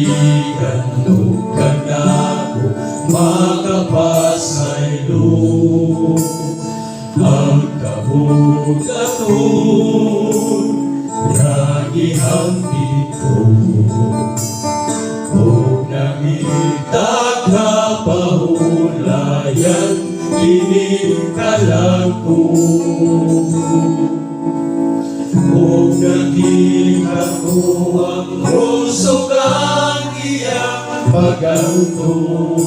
kaibigan, lugan ako makapasaylo. Ang kabugatun, ragihang ito, o nangitag na pahulayan, inikalang ko. O nakita ko ang rusok ang iyang pag-antos.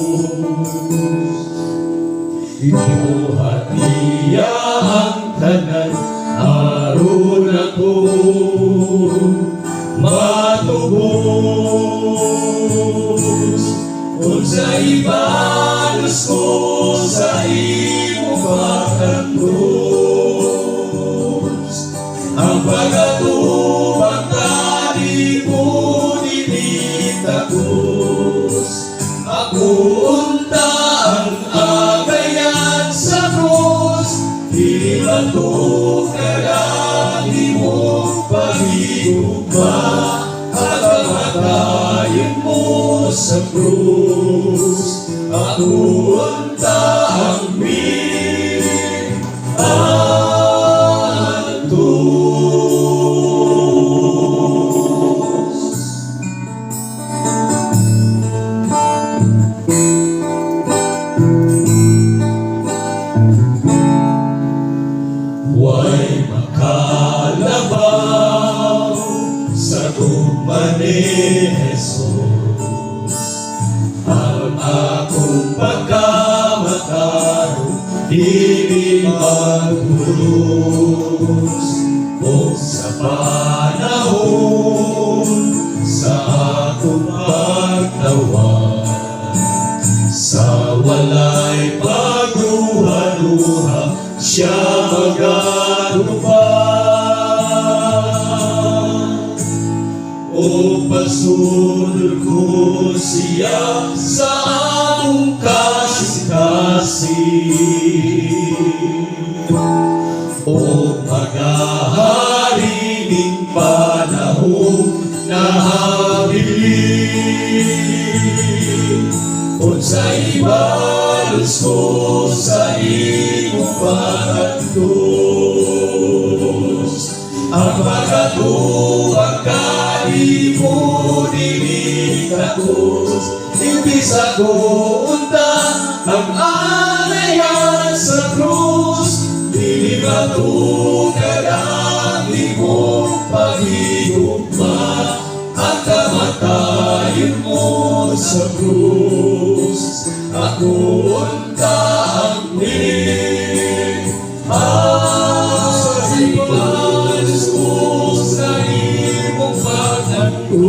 Inuhat niya ang tanan, aron ako matubos. Unsa'y balos ko sa imo pag-antos, ang pag-atubang tali mo dinitagos. Ako unta ang agayan sa krus, di bato karami mong pag-igugma, at kamatayin mo sa krus. Ako unta ang huwag makalabaw sa tugma ni Jesus. Ang akong pagkamataro, di maghulos. O sa panahon sa akong pagtawag, sa walay pagluha-luha, siya mag-atubang. O pasunod ko siya sa akong kasing-kasing. O mag-ahari ning panahon na habilin. Unsa'y balos ko sa imo pag-antos, ang pag-atubang kali mo dinitagos. Imbis ako unta ang alayan sa krus, di bato karami mong pag-igugma, at kamatayin mo sa krus. Ako unta ang balos ko sa imong pag-antos,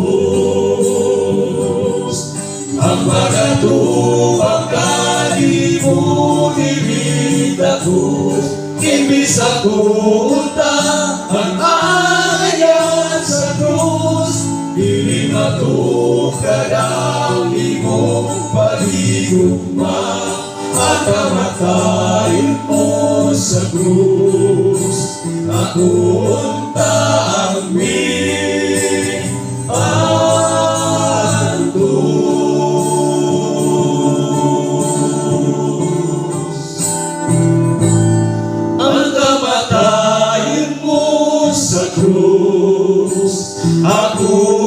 ang pag-atubang kali mo dinitagos. Imbis ako unta ang alayan sa krus, di bato karami mong pag-igugma, at kamatayin mo sa krus. Ako unta ang ang kamatayin mo sa krus. Ako